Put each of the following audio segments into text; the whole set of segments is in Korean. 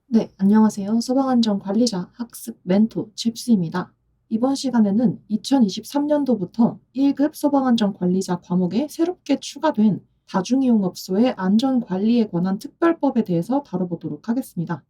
네, 안녕하세요. 소방안전관리자 학습 멘토 칩스입니다. 이번 시간에는 2023년도부터 1급 소방안전관리자 과목에 새롭게 추가된 다중이용업소의 안전관리에 관한 특별법에 대해서 다뤄보도록 하겠습니다.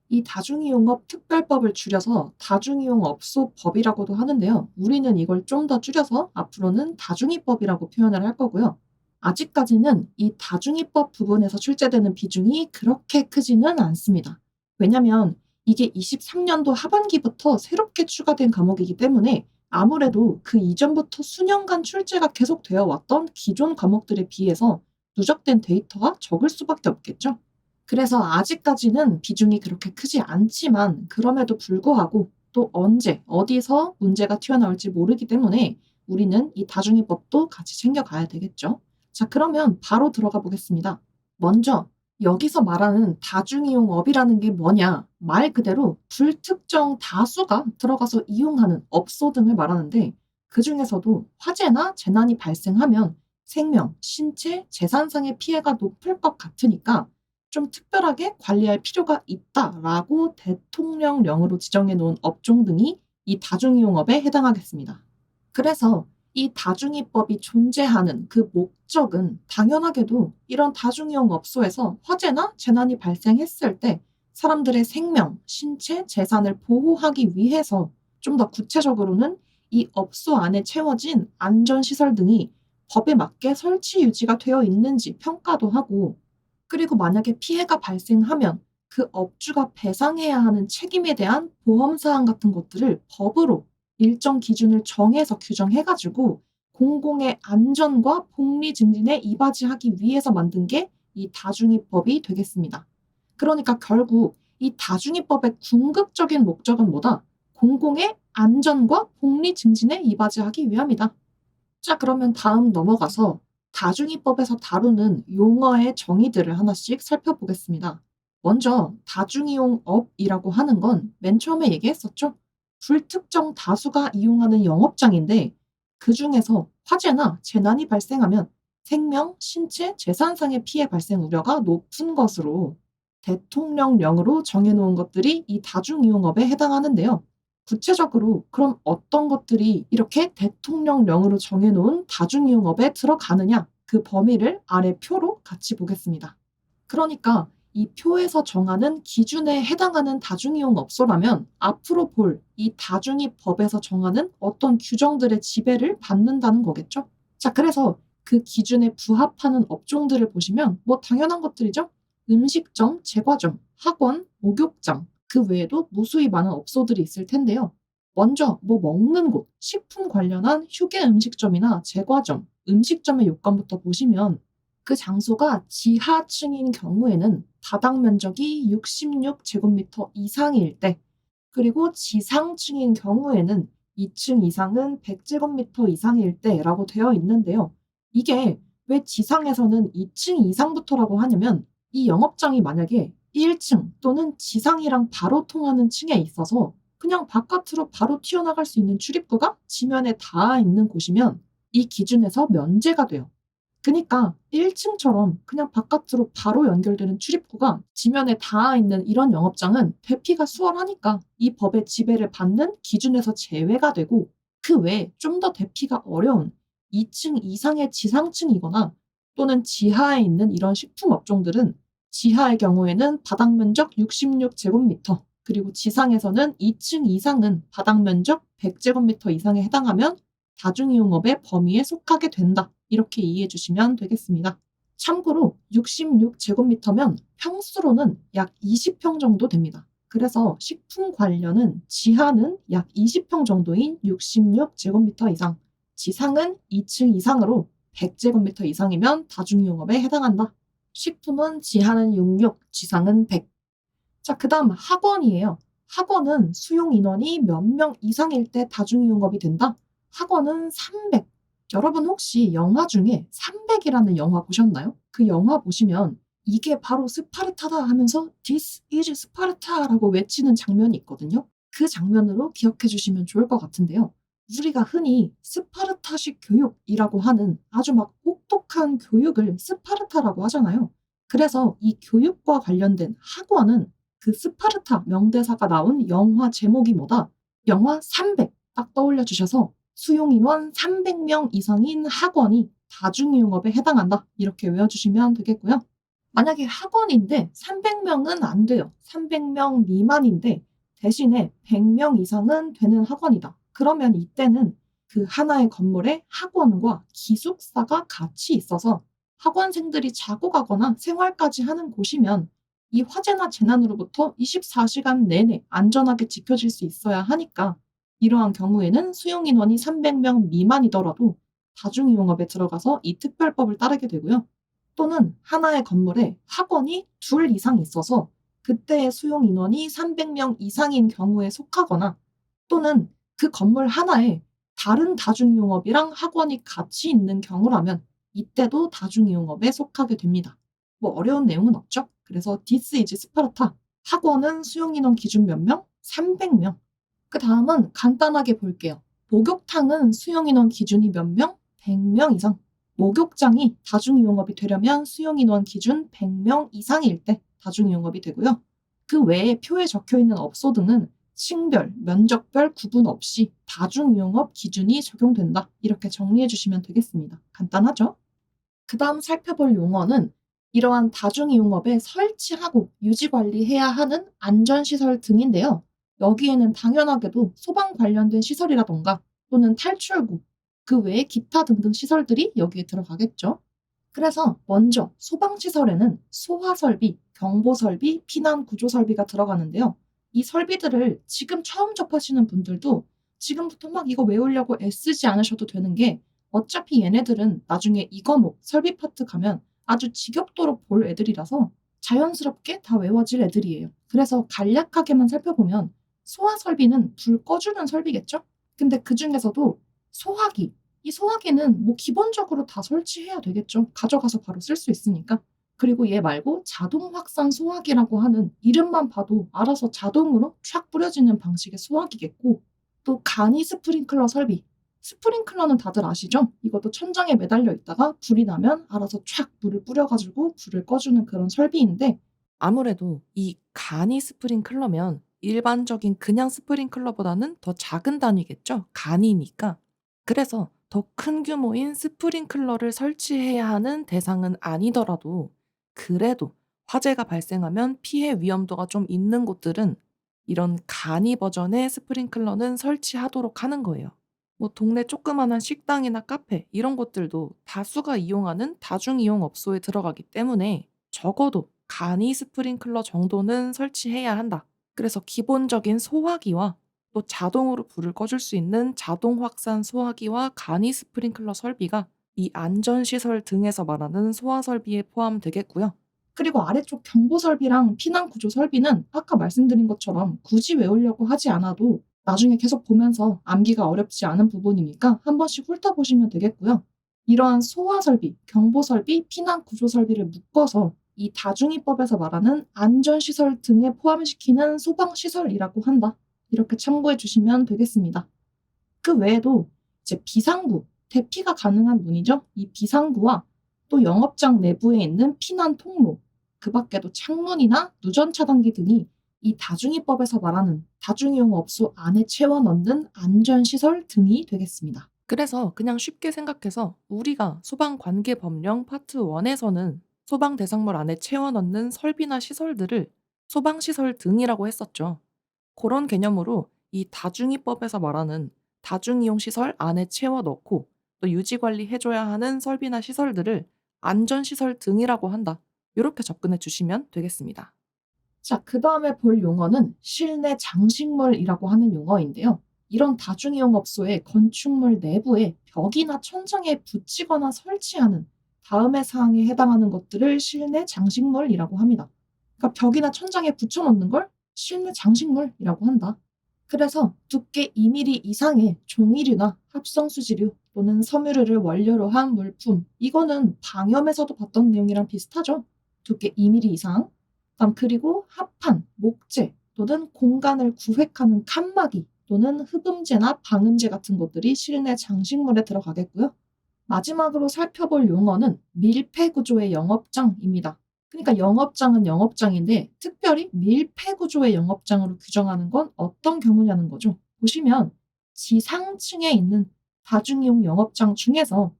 이 다중이용업 특별법을 줄여서 다중이용업소법이라고도 하는데요. 우리는 이걸 좀 더 줄여서 앞으로는 다중이법이라고 표현을 할 거고요. 아직까지는 이 다중이법 부분에서 출제되는 비중이 그렇게 크지는 않습니다. 왜냐면 이게 23년도 하반기부터 새롭게 추가된 과목이기 때문에 아무래도 그 이전부터 수년간 출제가 계속되어 왔던 기존 과목들에 비해서 누적된 데이터가 적을 수밖에 없겠죠. 그래서 아직까지는 비중이 그렇게 크지 않지만 그럼에도 불구하고 또 언제 어디서 문제가 튀어나올지 모르기 때문에 우리는 이 다중이법도 같이 챙겨가야 되겠죠. 자, 그러면 바로 들어가 보겠습니다. 먼저 여기서 말하는 다중이용업이라는 게 뭐냐? 말 그대로 불특정 다수가 들어가서 이용하는 업소 등을 말하는데 그중에서도 화재나 재난이 발생하면 생명, 신체, 재산상의 피해가 높을 것 같으니까 좀 특별하게 관리할 필요가 있다라고 대통령령으로 지정해 놓은 업종 등이 이 다중이용업에 해당하겠습니다. 그래서 이 다중이법이 존재하는 그 목적은 당연하게도 이런 다중이용업소에서 화재나 재난이 발생했을 때 사람들의 생명, 신체, 재산을 보호하기 위해서 좀 더 구체적으로는 이 업소 안에 채워진 안전시설 등이 법에 맞게 설치 유지가 되어 있는지 평가도 하고 그리고 만약에 피해가 발생하면 그 업주가 배상해야 하는 책임에 대한 보험 사항 같은 것들을 법으로 일정 기준을 정해서 규정해 가지고 공공의 안전과 복리 증진에 이바지하기 위해서 만든 게 이 다중이법이 되겠습니다. 그러니까 결국 이 다중이법의 궁극적인 목적은 뭐다? 공공의 안전과 복리 증진에 이바지하기 위함이다. 자, 그러면 다음 넘어가서 다중이법에서 다루는 용어의 정의들을 하나씩 살펴보겠습니다. 먼저 다중이용업이라고 하는 건 맨 처음에 얘기했었죠. 불특정 다수가 이용하는 영업장인데 그중에서 화재나 재난이 발생하면 생명, 신체, 재산상의 피해 발생 우려가 높은 것으로 대통령령으로 정해놓은 것들이 이 다중이용업에 해당하는데요. 구체적으로 그럼 어떤 것들이 이렇게 대통령령으로 정해놓은 다중이용업에 들어가느냐? 그 범위를 아래 표로 같이 보겠습니다. 그러니까 이 표에서 정하는 기준에 해당하는 다중이용업소라면 앞으로 볼 이 다중이법에서 정하는 어떤 규정들의 지배를 받는다는 거겠죠? 자, 그래서 그 기준에 부합하는 업종들을 보시면 뭐 당연한 것들이죠. 음식점, 제과점, 학원, 목욕장, 그 외에도 무수히 많은 업소들이 있을 텐데요. 먼저 뭐 먹는 곳, 식품 관련한 휴게 음식점이나 제과점, 음식점의 요건부터 보시면 그 장소가 지하층인 경우에는 바닥 면적이 66제곱미터 이상일 때, 그리고 지상층인 경우에는 2층 이상은 100제곱미터 이상일 때라고 되어 있는데요. 이게 왜 지상에서는 2층 이상부터라고 하냐면 이 영업장이 만약에 1층 또는 지상이랑 바로 통하는 층에 있어서 그냥 바깥으로 바로 튀어나갈 수 있는 출입구가 지면에 닿아 있는 곳이면 이 기준에서 면제가 돼요. 그니까 1층처럼 그냥 바깥으로 바로 연결되는 출입구가 지면에 닿아 있는 이런 영업장은 대피가 수월하니까 이 법의 지배를 받는 기준에서 제외가 되고 그 외에 좀 더 대피가 어려운 2층 이상의 지상층이거나 또는 지하에 있는 이런 식품 업종들은 지하의 경우에는 바닥 면적 66제곱미터 그리고 지상에서는 2층 이상은 바닥 면적 100제곱미터 이상에 해당하면 다중이용업의 범위에 속하게 된다. 이렇게 이해해 주시면 되겠습니다. 참고로 66제곱미터면 평수로는 약 20평 정도 됩니다. 그래서 식품 관련은 지하는 약 20평 정도인 66제곱미터 이상, 지상은 2층 이상으로 100제곱미터 이상이면 다중이용업에 해당한다. 식품은 지하는 66, 지상은 100. 자, 그다음 학원이에요. 학원은 수용 인원이 몇 명 이상일 때 다중이용업이 된다. 학원은 300. 여러분 혹시 영화 중에 300이라는 영화 보셨나요? 그 영화 보시면 이게 바로 스파르타다 하면서 This is Sparta라고 외치는 장면이 있거든요. 그 장면으로 기억해 주시면 좋을 것 같은데요. 우리가 흔히 스파르타식 교육이라고 하는 아주 막 혹독한 교육을 스파르타라고 하잖아요. 그래서 이 교육과 관련된 학원은 그 스파르타 명대사가 나온 영화 제목이 뭐다? 영화 300 딱 떠올려 주셔서 수용인원 300명 이상인 학원이 다중이용업에 해당한다. 이렇게 외워주시면 되겠고요. 만약에 학원인데 300명은 안 돼요. 300명 미만인데 대신에 100명 이상은 되는 학원이다. 그러면 이때는 그 하나의 건물에 학원과 기숙사가 같이 있어서 학원생들이 자고 가거나 생활까지 하는 곳이면 이 화재나 재난으로부터 24시간 내내 안전하게 지켜질 수 있어야 하니까 이러한 경우에는 수용인원이 300명 미만이더라도 다중이용업에 들어가서 이 특별법을 따르게 되고요. 또는 하나의 건물에 학원이 둘 이상 있어서 그때의 수용인원이 300명 이상인 경우에 속하거나 또는 그 건물 하나에 다른 다중이용업이랑 학원이 같이 있는 경우라면 이때도 다중이용업에 속하게 됩니다. 뭐 어려운 내용은 없죠? 그래서 This is 스파르타. 학원은 수용인원 기준 몇 명? 300명. 그 다음은 간단하게 볼게요. 목욕탕은 수용인원 기준이 몇 명? 100명 이상. 목욕장이 다중이용업이 되려면 수용인원 기준 100명 이상일 때 다중이용업이 되고요. 그 외에 표에 적혀있는 업소 등은 층별, 면적별 구분 없이 다중이용업 기준이 적용된다. 이렇게 정리해 주시면 되겠습니다. 간단하죠? 그 다음 살펴볼 용어는 이러한 다중이용업에 설치하고 유지관리해야 하는 안전시설 등인데요. 여기에는 당연하게도 소방 관련된 시설이라던가 또는 탈출구, 그 외에 기타 등등 시설들이 여기에 들어가겠죠. 그래서 먼저 소방시설에는 소화설비, 경보설비, 피난구조설비가 들어가는데요. 이 설비들을 지금 처음 접하시는 분들도 지금부터 막 이거 외우려고 애쓰지 않으셔도 되는 게 어차피 얘네들은 나중에 이 과목 설비 파트 가면 아주 지겹도록 볼 애들이라서 자연스럽게 다 외워질 애들이에요. 그래서 간략하게만 살펴보면 소화설비는 불 꺼주는 설비겠죠? 근데 그 중에서도 소화기, 이 소화기는 뭐 기본적으로 다 설치해야 되겠죠. 가져가서 바로 쓸 수 있으니까. 그리고 얘 말고 자동 확산 소화기라고 하는 이름만 봐도 알아서 자동으로 촥 뿌려지는 방식의 소화기겠고 또 간이 스프링클러 설비. 스프링클러는 다들 아시죠? 이것도 천장에 매달려 있다가 불이 나면 알아서 촥 물을 뿌려가지고 불을 꺼주는 그런 설비인데 아무래도 이 간이 스프링클러면 일반적인 그냥 스프링클러보다는 더 작은 단위겠죠? 간이니까. 그래서 더 큰 규모인 스프링클러를 설치해야 하는 대상은 아니더라도 그래도 화재가 발생하면 피해 위험도가 좀 있는 곳들은 이런 간이 버전의 스프링클러는 설치하도록 하는 거예요. 뭐 동네 조그마한 식당이나 카페 이런 곳들도 다수가 이용하는 다중이용 업소에 들어가기 때문에 적어도 간이 스프링클러 정도는 설치해야 한다. 그래서 기본적인 소화기와 또 자동으로 불을 꺼줄 수 있는 자동 확산 소화기와 간이 스프링클러 설비가 이 안전시설 등에서 말하는 소화 설비에 포함되겠고요. 그리고 아래쪽 경보 설비랑 피난 구조 설비는 아까 말씀드린 것처럼 굳이 외우려고 하지 않아도 나중에 계속 보면서 암기가 어렵지 않은 부분이니까 한 번씩 훑어보시면 되겠고요. 이러한 소화 설비, 경보 설비, 피난 구조 설비를 묶어서 이 다중이법에서 말하는 안전시설 등에 포함시키는 소방시설이라고 한다. 이렇게 참고해 주시면 되겠습니다. 그 외에도 이제 비상구, 대피가 가능한 문이죠. 이 비상구와 또 영업장 내부에 있는 피난 통로, 그 밖에도 창문이나 누전 차단기 등이 이 다중이법에서 말하는 다중이용 업소 안에 채워 넣는 안전시설 등이 되겠습니다. 그래서 그냥 쉽게 생각해서 우리가 소방관계법령 파트 1에서는 소방 대상물 안에 채워 넣는 설비나 시설들을 소방시설 등이라고 했었죠. 그런 개념으로 이 다중이법에서 말하는 다중이용 시설 안에 채워 넣고 또 유지 관리해 줘야 하는 설비나 시설들을 안전시설 등이라고 한다. 이렇게 접근해 주시면 되겠습니다. 자, 그 다음에 볼 용어는 실내 장식물이라고 하는 용어인데요. 이런 다중이용 업소의 건축물 내부에 벽이나 천장에 붙이거나 설치하는 다음의 사항에 해당하는 것들을 실내 장식물이라고 합니다. 그러니까 벽이나 천장에 붙여놓는 걸 실내 장식물이라고 한다. 그래서 두께 2mm 이상의 종이류나 합성수지류 또는 섬유류를 원료로 한 물품, 이거는 방염에서도 봤던 내용이랑 비슷하죠. 두께 2mm 이상, 그리고 합판, 목재 또는 공간을 구획하는 칸막이 또는 흡음재나 방음재 같은 것들이 실내 장식물에 들어가겠고요. 마지막으로 살펴볼 용어는 밀폐 구조의 영업장입니다. 그러니까 영업장은 영업장인데 특별히 밀폐 구조의 영업장으로 규정하는 건 어떤 경우냐는 거죠. 보시면 지상층에 있는 다중이용 영업장 중에서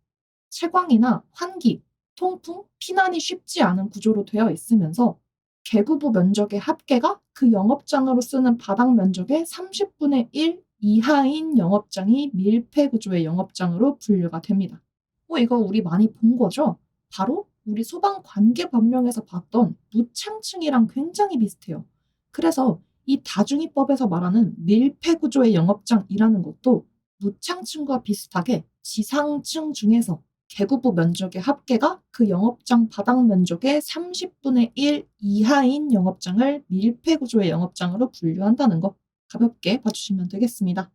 채광이나 환기, 통풍, 피난이 쉽지 않은 구조로 되어 있으면서 개구부 면적의 합계가 그 영업장으로 쓰는 바닥 면적의 30분의 1 이하인 영업장이 밀폐 구조의 영업장으로 분류가 됩니다. 이거 우리 많이 본 거죠? 바로 우리 소방관계법령에서 봤던 무창층이랑 굉장히 비슷해요. 그래서 이 다중이법에서 말하는 밀폐 구조의 영업장이라는 것도 무창층과 비슷하게 지상층 중에서 개구부 면적의 합계가 그 영업장 바닥 면적의 30분의 1 이하인 영업장을 밀폐 구조의 영업장으로 분류한다는 거 가볍게 봐주시면 되겠습니다.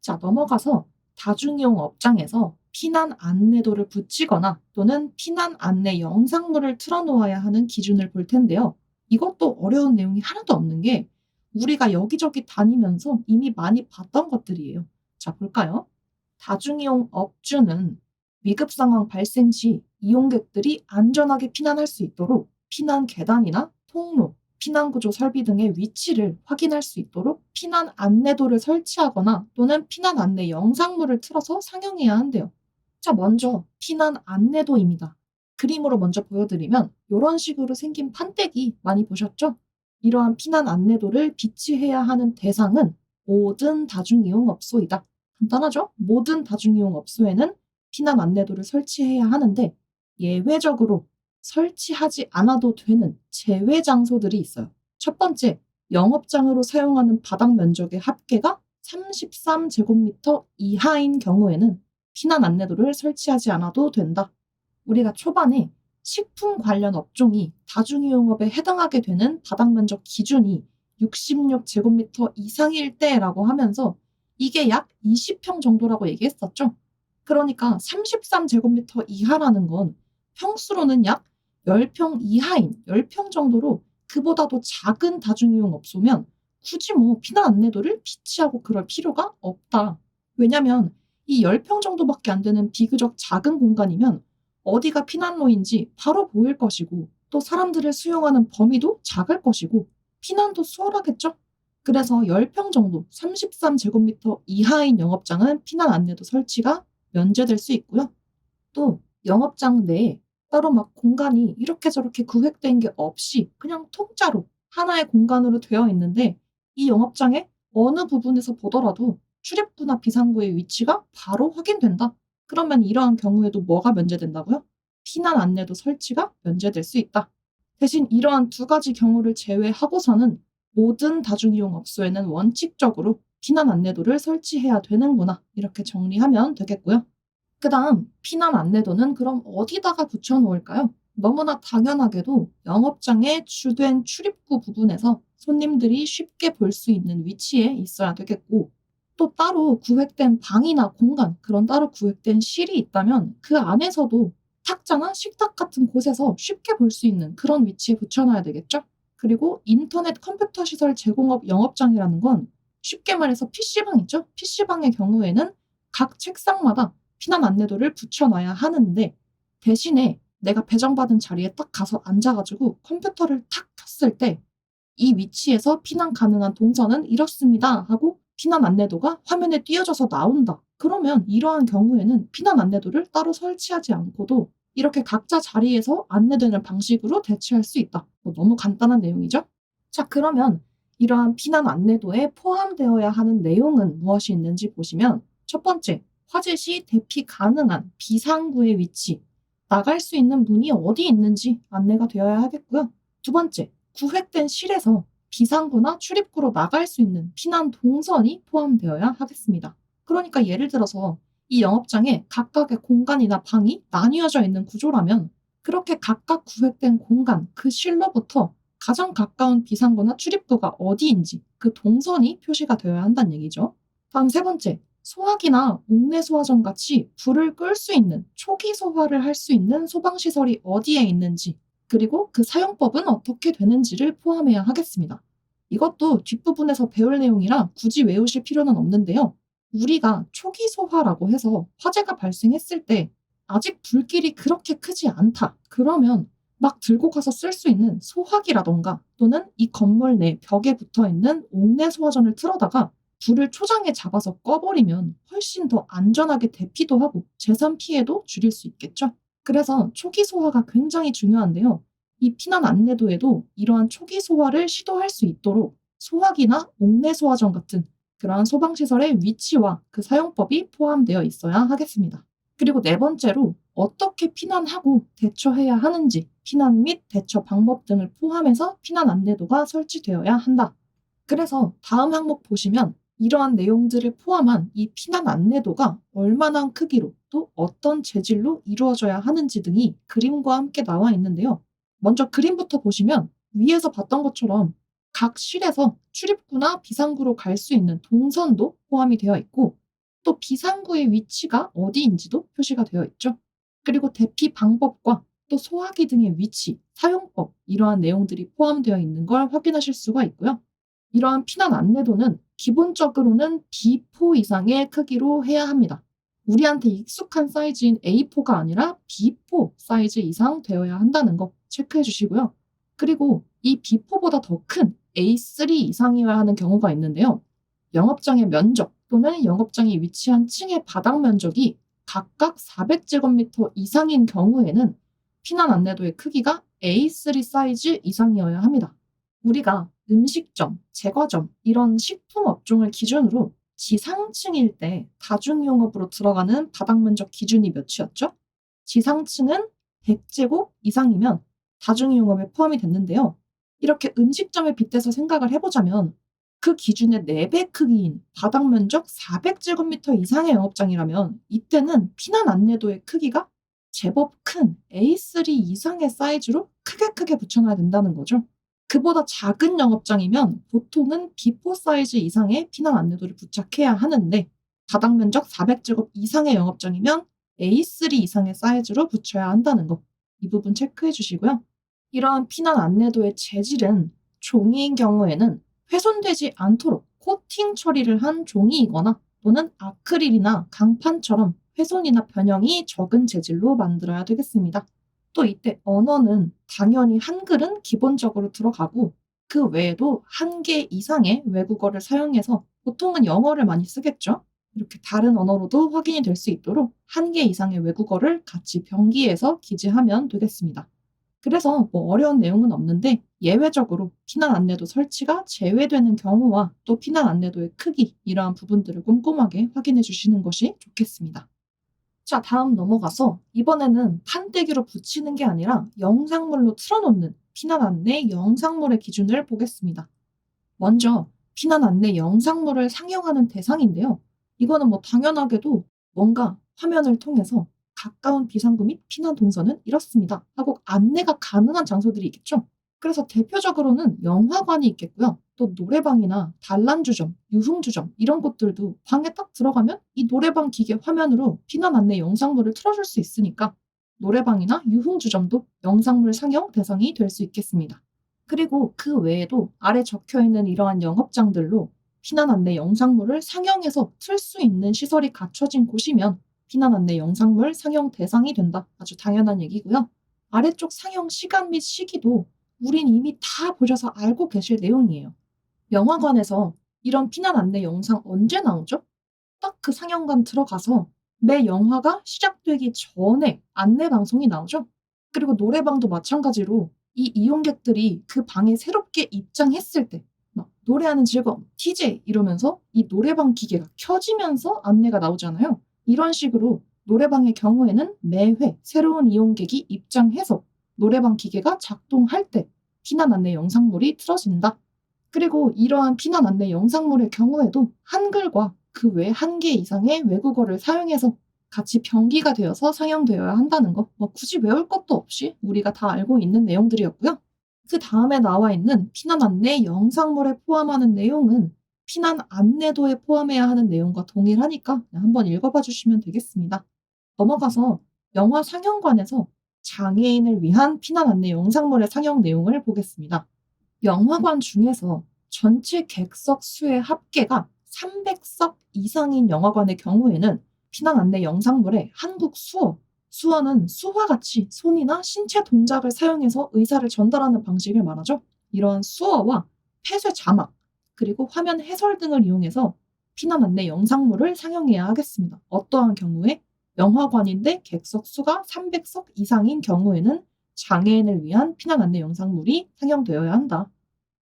자, 넘어가서 다중이용 업장에서 피난 안내도를 붙이거나 또는 피난 안내 영상물을 틀어놓아야 하는 기준을 볼 텐데요. 이것도 어려운 내용이 하나도 없는 게 우리가 여기저기 다니면서 이미 많이 봤던 것들이에요. 자, 볼까요? 다중이용 업주는 위급 상황 발생 시 이용객들이 안전하게 피난할 수 있도록 피난 계단이나 통로, 피난구조 설비 등의 위치를 확인할 수 있도록 피난 안내도를 설치하거나 또는 피난 안내 영상물을 틀어서 상영해야 한대요. 자, 먼저 피난 안내도입니다. 그림으로 먼저 보여드리면 이런 식으로 생긴 판때기 많이 보셨죠? 이러한 피난 안내도를 비치해야 하는 대상은 모든 다중이용업소이다. 간단하죠? 모든 다중이용업소에는 피난 안내도를 설치해야 하는데 예외적으로 설치하지 않아도 되는 제외 장소들이 있어요. 첫 번째, 영업장으로 사용하는 바닥 면적의 합계가 33제곱미터 이하인 경우에는 피난 안내도를 설치하지 않아도 된다. 우리가 초반에 식품 관련 업종이 다중이용업에 해당하게 되는 바닥 면적 기준이 66제곱미터 이상일 때라고 하면서 이게 약 20평 정도라고 얘기했었죠. 그러니까 33제곱미터 이하라는 건 평수로는 약 10평 이하인 10평 정도로 그보다도 작은 다중이용 업소면 굳이 뭐 피난 안내도를 비치하고 그럴 필요가 없다. 왜냐면 이 10평 정도밖에 안 되는 비교적 작은 공간이면 어디가 피난로인지 바로 보일 것이고 또 사람들을 수용하는 범위도 작을 것이고 피난도 수월하겠죠? 그래서 10평 정도 33제곱미터 이하인 영업장은 피난 안내도 설치가 면제될 수 있고요. 또 영업장 내에 따로 막 공간이 이렇게 저렇게 구획된 게 없이 그냥 통짜로 하나의 공간으로 되어 있는데 이 영업장의 어느 부분에서 보더라도 출입구나 비상구의 위치가 바로 확인된다. 그러면 이러한 경우에도 뭐가 면제된다고요? 피난 안내도 설치가 면제될 수 있다. 대신 이러한 두 가지 경우를 제외하고서는 모든 다중이용 업소에는 원칙적으로 피난 안내도를 설치해야 되는구나. 이렇게 정리하면 되겠고요. 그 다음 피난 안내도는 그럼 어디다가 붙여놓을까요? 너무나 당연하게도 영업장의 주된 출입구 부분에서 손님들이 쉽게 볼 수 있는 위치에 있어야 되겠고 또 따로 구획된 방이나 공간, 그런 따로 구획된 실이 있다면 그 안에서도 탁자나 식탁 같은 곳에서 쉽게 볼 수 있는 그런 위치에 붙여놔야 되겠죠? 그리고 인터넷 컴퓨터 시설 제공업 영업장이라는 건 쉽게 말해서 PC방 있죠? PC방의 경우에는 각 책상마다 피난 안내도를 붙여놔야 하는데 대신에 내가 배정받은 자리에 딱 가서 앉아가지고 컴퓨터를 탁 켰을 때 이 위치에서 피난 가능한 동선은 이렇습니다 하고 피난 안내도가 화면에 띄어져서 나온다. 그러면 이러한 경우에는 피난 안내도를 따로 설치하지 않고도 이렇게 각자 자리에서 안내되는 방식으로 대체할 수 있다. 너무 간단한 내용이죠? 자, 그러면 이러한 피난 안내도에 포함되어야 하는 내용은 무엇이 있는지 보시면 첫 번째, 화재 시 대피 가능한 비상구의 위치, 나갈 수 있는 문이 어디 있는지 안내가 되어야 하겠고요. 두 번째, 구획된 실에서 비상구나 출입구로 나갈 수 있는 피난 동선이 포함되어야 하겠습니다. 그러니까 예를 들어서 이 영업장에 각각의 공간이나 방이 나뉘어져 있는 구조라면 그렇게 각각 구획된 공간, 그 실로부터 가장 가까운 비상구나 출입구가 어디인지 그 동선이 표시가 되어야 한다는 얘기죠. 다음 세 번째, 소화기나 옥내 소화전 같이 불을 끌 수 있는 초기 소화를 할 수 있는 소방시설이 어디에 있는지 그리고 그 사용법은 어떻게 되는지를 포함해야 하겠습니다. 이것도 뒷부분에서 배울 내용이라 굳이 외우실 필요는 없는데요. 우리가 초기 소화라고 해서 화재가 발생했을 때 아직 불길이 그렇게 크지 않다. 그러면 막 들고 가서 쓸 수 있는 소화기라던가 또는 이 건물 내 벽에 붙어 있는 옥내 소화전을 틀어다가 불을 초장에 잡아서 꺼버리면 훨씬 더 안전하게 대피도 하고 재산 피해도 줄일 수 있겠죠. 그래서 초기 소화가 굉장히 중요한데요. 이 피난 안내도에도 이러한 초기 소화를 시도할 수 있도록 소화기나 옥내 소화전 같은 그러한 소방시설의 위치와 그 사용법이 포함되어 있어야 하겠습니다. 그리고 네 번째로 어떻게 피난하고 대처해야 하는지 피난 및 대처 방법 등을 포함해서 피난 안내도가 설치되어야 한다. 그래서 다음 항목 보시면 이러한 내용들을 포함한 이 피난 안내도가 얼마나 크기로 또 어떤 재질로 이루어져야 하는지 등이 그림과 함께 나와 있는데요. 먼저 그림부터 보시면 위에서 봤던 것처럼 각 실에서 출입구나 비상구로 갈 수 있는 동선도 포함이 되어 있고 또 비상구의 위치가 어디인지도 표시가 되어 있죠. 그리고 대피 방법과 또 소화기 등의 위치, 사용법 이러한 내용들이 포함되어 있는 걸 확인하실 수가 있고요. 이러한 피난 안내도는 기본적으로는 B4 이상의 크기로 해야 합니다. 우리한테 익숙한 사이즈인 A4가 아니라 B4 사이즈 이상 되어야 한다는 거 체크해 주시고요. 그리고 이 B4보다 더 큰 A3 이상이어야 하는 경우가 있는데요. 영업장의 면적 또는 영업장이 위치한 층의 바닥 면적이 각각 400제곱미터 이상인 경우에는 피난 안내도의 크기가 A3 사이즈 이상이어야 합니다. 우리가 음식점, 제과점 이런 식품 업종을 기준으로 지상층일 때 다중이용업으로 들어가는 바닥 면적 기준이 몇이었죠? 지상층은 100제곱 이상이면 다중이용업에 포함이 됐는데요. 이렇게 음식점에 빗대서 생각을 해보자면 그 기준의 4배 크기인 바닥 면적 400제곱미터 이상의 영업장이라면 이때는 피난 안내도의 크기가 제법 큰 A3 이상의 사이즈로 크게 붙여놔야 된다는 거죠. 그보다 작은 영업장이면 보통은 B4 사이즈 이상의 피난 안내도를 부착해야 하는데 바닥 면적 400제곱 이상의 영업장이면 A3 이상의 사이즈로 붙여야 한다는 거. 이 부분 체크해 주시고요. 이러한 피난 안내도의 재질은 종이인 경우에는 훼손되지 않도록 코팅 처리를 한 종이이거나 또는 아크릴이나 강판처럼 훼손이나 변형이 적은 재질로 만들어야 되겠습니다. 또 이때 언어는 당연히 한글은 기본적으로 들어가고 그 외에도 1개 이상의 외국어를 사용해서 보통은 영어를 많이 쓰겠죠. 이렇게 다른 언어로도 확인이 될 수 있도록 1개 이상의 외국어를 같이 병기해서 기재하면 되겠습니다. 그래서 뭐 어려운 내용은 없는데 예외적으로 피난 안내도 설치가 제외되는 경우와 또 피난 안내도의 크기 이러한 부분들을 꼼꼼하게 확인해 주시는 것이 좋겠습니다. 자, 다음 넘어가서 이번에는 판때기로 붙이는 게 아니라 영상물로 틀어놓는 피난 안내 영상물의 기준을 보겠습니다. 먼저 피난 안내 영상물을 상영하는 대상인데요. 이거는 뭐 당연하게도 뭔가 화면을 통해서 가까운 비상구 및 피난 동선은 이렇습니다 하고 안내가 가능한 장소들이 있겠죠. 그래서 대표적으로는 영화관이 있겠고요. 또 노래방이나 단란주점, 유흥주점 이런 곳들도 방에 딱 들어가면 이 노래방 기계 화면으로 피난 안내 영상물을 틀어줄 수 있으니까 노래방이나 유흥주점도 영상물 상영 대상이 될 수 있겠습니다. 그리고 그 외에도 아래 적혀있는 이러한 영업장들로 피난 안내 영상물을 상영해서 틀 수 있는 시설이 갖춰진 곳이면 피난 안내 영상물 상영 대상이 된다. 아주 당연한 얘기고요. 아래쪽 상영 시간 및 시기도 우린 이미 다 보셔서 알고 계실 내용이에요. 영화관에서 이런 피난 안내 영상 언제 나오죠? 딱 그 상영관 들어가서 매 영화가 시작되기 전에 안내 방송이 나오죠. 그리고 노래방도 마찬가지로 이 이용객들이 그 방에 새롭게 입장했을 때 막 노래하는 즐거움, TJ 이러면서 이 노래방 기계가 켜지면서 안내가 나오잖아요. 이런 식으로 노래방의 경우에는 매회 새로운 이용객이 입장해서 노래방 기계가 작동할 때 피난 안내 영상물이 틀어진다. 그리고 이러한 피난 안내 영상물의 경우에도 한글과 그 외 1개 이상의 외국어를 사용해서 같이 병기가 되어서 상영되어야 한다는 거. 뭐 굳이 외울 것도 없이 우리가 다 알고 있는 내용들이었고요. 그 다음에 나와 있는 피난 안내 영상물에 포함하는 내용은 피난 안내도에 포함해야 하는 내용과 동일하니까 그냥 한번 읽어봐 주시면 되겠습니다. 넘어가서 영화 상영관에서 장애인을 위한 피난 안내 영상물의 상영 내용을 보겠습니다. 영화관 중에서 전체 객석 수의 합계가 300석 이상인 영화관의 경우에는 피난 안내 영상물에 한국 수어, 수어는 수와 같이 손이나 신체 동작을 사용해서 의사를 전달하는 방식을 말하죠. 이러한 수어와 폐쇄 자막, 그리고 화면 해설 등을 이용해서 피난 안내 영상물을 상영해야 하겠습니다. 어떠한 경우에 영화관인데 객석 수가 300석 이상인 경우에는 장애인을 위한 피난 안내 영상물이 상영되어야 한다.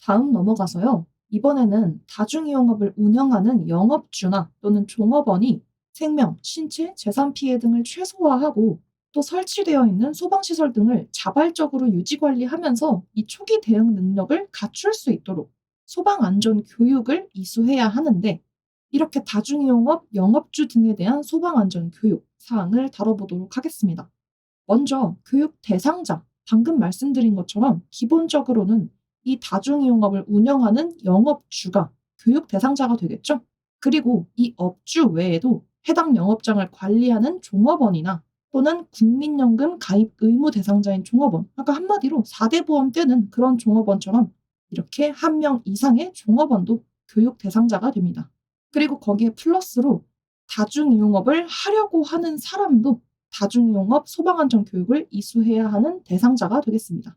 다음 넘어가서요. 이번에는 다중이용업을 운영하는 영업주나 또는 종업원이 생명, 신체, 재산 피해 등을 최소화하고 또 설치되어 있는 소방시설 등을 자발적으로 유지 관리하면서 이 초기 대응 능력을 갖출 수 있도록 소방안전 교육을 이수해야 하는데, 이렇게 다중이용업 영업주 등에 대한 소방안전 교육 사항을 다뤄보도록 하겠습니다. 먼저 교육 대상자, 방금 말씀드린 것처럼 기본적으로는 이 다중이용업을 운영하는 영업주가 교육 대상자가 되겠죠. 그리고 이 업주 외에도 해당 영업장을 관리하는 종업원이나 또는 국민연금 가입 의무 대상자인 종업원, 아까 한마디로 4대 보험 떼는 그런 종업원처럼 이렇게 한 명 이상의 종업원도 교육 대상자가 됩니다. 그리고 거기에 플러스로 다중이용업을 하려고 하는 사람도 다중이용업 소방안전 교육을 이수해야 하는 대상자가 되겠습니다.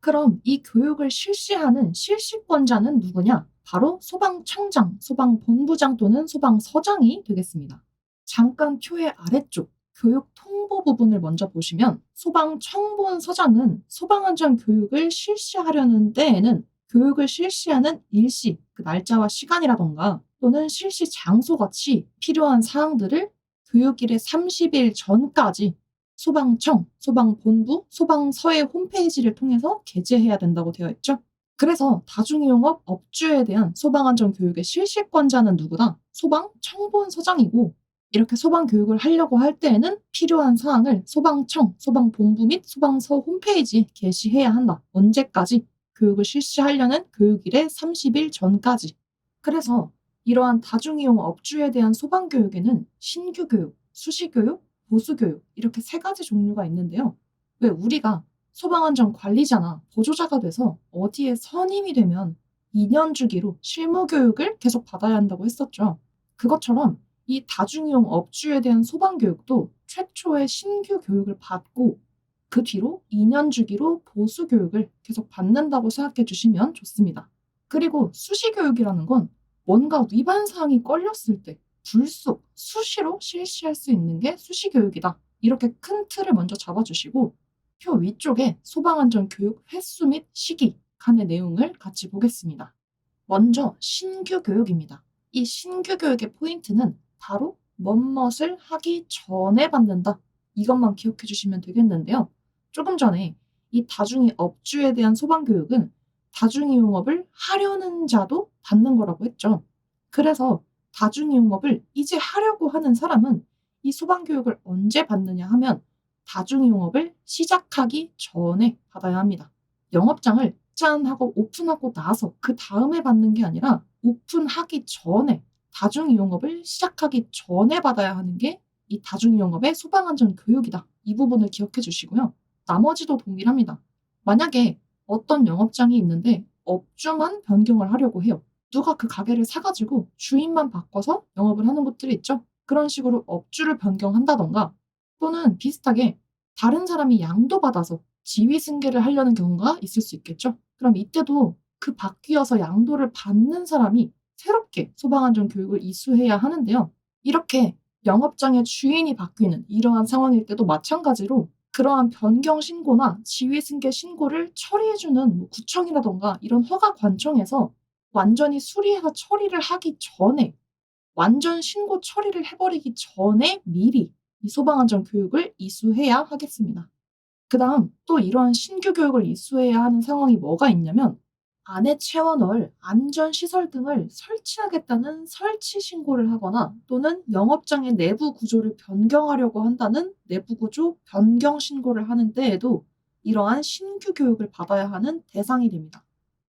그럼 이 교육을 실시하는 실시권자는 누구냐? 바로 소방청장, 소방본부장 또는 소방서장이 되겠습니다. 잠깐 표의 아래쪽 교육 통보 부분을 먼저 보시면 소방청본서장은 소방안전 교육을 실시하려는 때에는 교육을 실시하는 일시, 그 날짜와 시간이라던가 또는 실시 장소 같이 필요한 사항들을 교육일의 30일 전까지 소방청, 소방본부, 소방서의 홈페이지를 통해서 게재해야 된다고 되어 있죠. 그래서 다중이용업 업주에 대한 소방안전 교육의 실시권자는 누구다? 소방청본서장이고, 이렇게 소방교육을 하려고 할 때에는 필요한 사항을 소방청, 소방본부 및 소방서 홈페이지에 게시해야 한다. 언제까지? 교육을 실시하려는 교육일의 30일 전까지. 그래서 이러한 다중이용 업주에 대한 소방교육에는 신규교육, 수시교육, 보수교육 이렇게 세 가지 종류가 있는데요. 왜 우리가 소방안전 관리자나 보조자가 돼서 어디에 선임이 되면 2년 주기로 실무교육을 계속 받아야 한다고 했었죠. 그것처럼 이 다중이용 업주에 대한 소방교육도 최초의 신규 교육을 받고 그 뒤로 2년 주기로 보수 교육을 계속 받는다고 생각해 주시면 좋습니다. 그리고 수시 교육이라는 건 뭔가 위반 사항이 걸렸을 때 불쑥 수시로 실시할 수 있는 게 수시 교육이다. 이렇게 큰 틀을 먼저 잡아주시고 표 위쪽에 소방안전 교육 횟수 및 시기 칸의 내용을 같이 보겠습니다. 먼저 신규 교육입니다. 이 신규 교육의 포인트는 바로 뭐뭇을 하기 전에 받는다. 이것만 기억해 주시면 되겠는데요. 조금 전에 이 다중이 업주에 대한 소방교육은 다중이용업을 하려는 자도 받는 거라고 했죠. 그래서 다중이용업을 이제 하려고 하는 사람은 이 소방교육을 언제 받느냐 하면 다중이용업을 시작하기 전에 받아야 합니다. 영업장을 짠 하고 오픈하고 나서 그 다음에 받는 게 아니라 오픈하기 전에 다중이용업을 시작하기 전에 받아야 하는 게 이 다중이용업의 소방안전 교육이다. 이 부분을 기억해 주시고요. 나머지도 동일합니다. 만약에 어떤 영업장이 있는데 업주만 변경을 하려고 해요. 누가 그 가게를 사가지고 주인만 바꿔서 영업을 하는 곳들이 있죠. 그런 식으로 업주를 변경한다던가 또는 비슷하게 다른 사람이 양도받아서 지위승계를 하려는 경우가 있을 수 있겠죠. 그럼 이때도 그 바뀌어서 양도를 받는 사람이 새롭게 소방안전 교육을 이수해야 하는데요. 이렇게 영업장의 주인이 바뀌는 이러한 상황일 때도 마찬가지로 그러한 변경 신고나 지위승계 신고를 처리해주는 구청이라던가 이런 허가관청에서 완전히 수리해서 처리를 하기 전에 완전 신고 처리를 해버리기 전에 미리 이 소방안전 교육을 이수해야 하겠습니다. 그 다음 또 이러한 신규 교육을 이수해야 하는 상황이 뭐가 있냐면 안에 채워넣을 안전시설 등을 설치하겠다는 설치 신고를 하거나 또는 영업장의 내부 구조를 변경하려고 한다는 내부 구조 변경 신고를 하는 때에도 이러한 신규 교육을 받아야 하는 대상이 됩니다.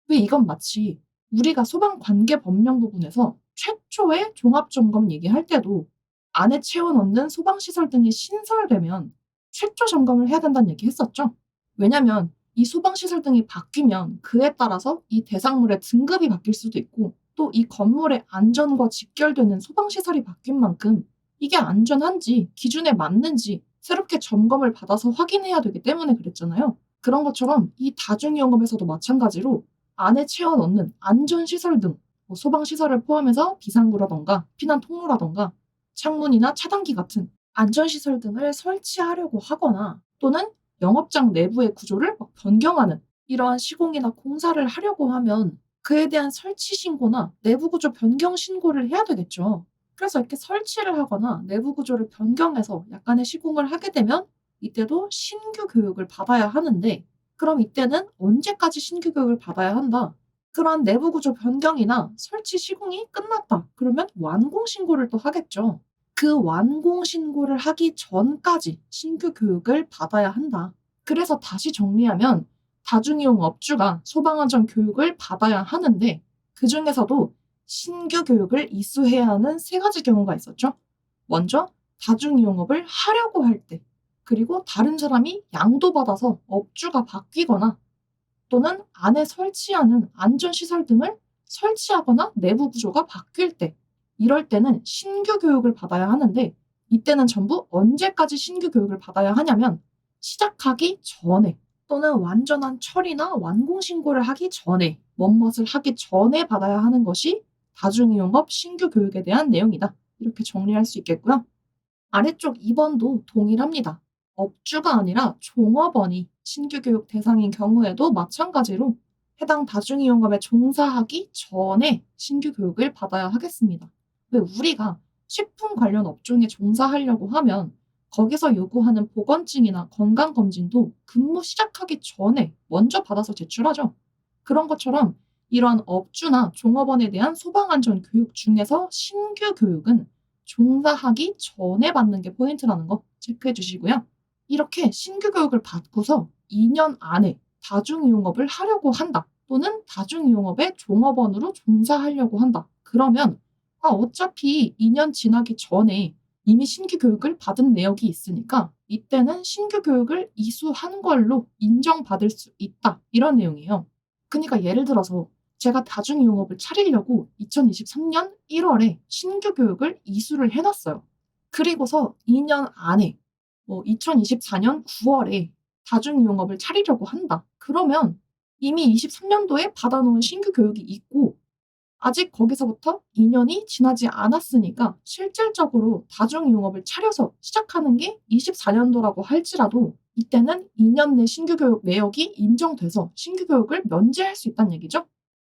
왜 이건 마치 우리가 소방관계법령 부분에서 최초의 종합점검 얘기할 때도 안에 채워넣는 소방시설 등이 신설되면 최초 점검을 해야 된다는 얘기 했었죠. 왜냐면 이 소방시설 등이 바뀌면 그에 따라서 이 대상물의 등급이 바뀔 수도 있고 또 이 건물의 안전과 직결되는 소방시설이 바뀐 만큼 이게 안전한지 기준에 맞는지 새롭게 점검을 받아서 확인해야 되기 때문에 그랬잖아요. 그런 것처럼 이 다중이용업에서도 마찬가지로 안에 채워 넣는 안전시설 등 소방시설을 포함해서 비상구라던가 피난 통로라던가 창문이나 차단기 같은 안전시설 등을 설치하려고 하거나 또는 영업장 내부의 구조를 변경하는 이러한 시공이나 공사를 하려고 하면 그에 대한 설치 신고나 내부 구조 변경 신고를 해야 되겠죠. 그래서 이렇게 설치를 하거나 내부 구조를 변경해서 약간의 시공을 하게 되면 이때도 신규 교육을 받아야 하는데 그럼 이때는 언제까지 신규 교육을 받아야 한다? 그러한 내부 구조 변경이나 설치 시공이 끝났다. 그러면 완공 신고를 또 하겠죠. 그 완공 신고를 하기 전까지 신규 교육을 받아야 한다. 그래서 다시 정리하면 다중이용 업주가 소방안전 교육을 받아야 하는데 그중에서도 신규 교육을 이수해야 하는 세 가지 경우가 있었죠. 먼저 다중이용업을 하려고 할 때, 그리고 다른 사람이 양도받아서 업주가 바뀌거나 또는 안에 설치하는 안전시설 등을 설치하거나 내부 구조가 바뀔 때, 이럴 때는 신규 교육을 받아야 하는데 이때는 전부 언제까지 신규 교육을 받아야 하냐면 시작하기 전에 또는 완전한 처리나 완공 신고를 하기 전에 뭐뭇을 하기 전에 받아야 하는 것이 다중이용업 신규 교육에 대한 내용이다. 이렇게 정리할 수 있겠고요. 아래쪽 2번도 동일합니다. 업주가 아니라 종업원이 신규 교육 대상인 경우에도 마찬가지로 해당 다중이용업에 종사하기 전에 신규 교육을 받아야 하겠습니다. 왜 우리가 식품 관련 업종에 종사하려고 하면 거기서 요구하는 보건증이나 건강검진도 근무 시작하기 전에 먼저 받아서 제출하죠. 그런 것처럼 이러한 업주나 종업원에 대한 소방안전 교육 중에서 신규 교육은 종사하기 전에 받는 게 포인트라는 거 체크해 주시고요. 이렇게 신규 교육을 받고서 2년 안에 다중이용업을 하려고 한다. 또는 다중이용업의 종업원으로 종사하려고 한다. 그러면 어차피 2년 지나기 전에 이미 신규 교육을 받은 내역이 있으니까 이때는 신규 교육을 이수한 걸로 인정받을 수 있다. 이런 내용이에요. 그러니까 예를 들어서 제가 다중이용업을 차리려고 2023년 1월에 신규 교육을 이수를 해놨어요. 그리고서 2년 안에 2024년 9월에 다중이용업을 차리려고 한다. 그러면 이미 23년도에 받아놓은 신규 교육이 있고 아직 거기서부터 2년이 지나지 않았으니까 실질적으로 다중이용업을 차려서 시작하는 게 24년도라고 할지라도 이때는 2년 내 신규 교육 내역이 인정돼서 신규 교육을 면제할 수 있다는 얘기죠.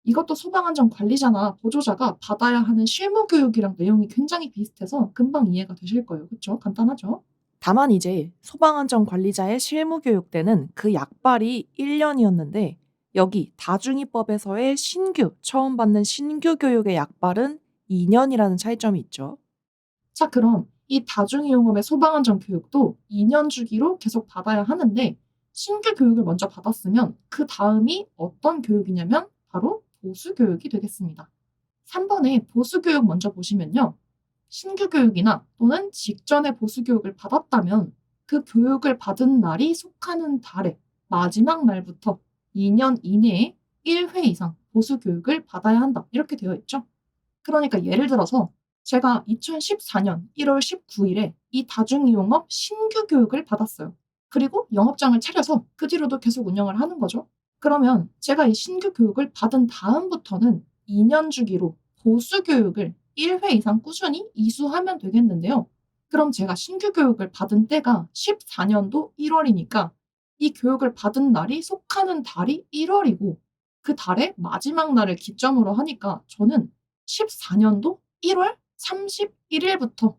이것도 소방안전 관리자나 보조자가 받아야 하는 실무 교육이랑 내용이 굉장히 비슷해서 금방 이해가 되실 거예요. 그렇죠? 간단하죠? 다만 이제 소방안전 관리자의 실무 교육 때는 그 약발이 1년이었는데 여기 다중이법에서의 처음 받는 신규 교육의 약발은 2년이라는 차이점이 있죠. 자, 그럼 이 다중이용업의 소방안전 교육도 2년 주기로 계속 받아야 하는데 신규 교육을 먼저 받았으면 그 다음이 어떤 교육이냐면 바로 보수 교육이 되겠습니다. 3번에 보수 교육 먼저 보시면요. 신규 교육이나 또는 직전에 보수 교육을 받았다면 그 교육을 받은 날이 속하는 달의 마지막 날부터 2년 이내에 1회 이상 보수 교육을 받아야 한다. 이렇게 되어 있죠. 그러니까 예를 들어서 제가 2014년 1월 19일에 이 다중이용업 신규 교육을 받았어요. 그리고 영업장을 차려서 그 뒤로도 계속 운영을 하는 거죠. 그러면 제가 이 신규 교육을 받은 다음부터는 2년 주기로 보수 교육을 1회 이상 꾸준히 이수하면 되겠는데요. 그럼 제가 신규 교육을 받은 때가 14년도 1월이니까 이 교육을 받은 날이 속하는 달이 1월이고 그 달의 마지막 날을 기점으로 하니까 저는 14년도 1월 31일부터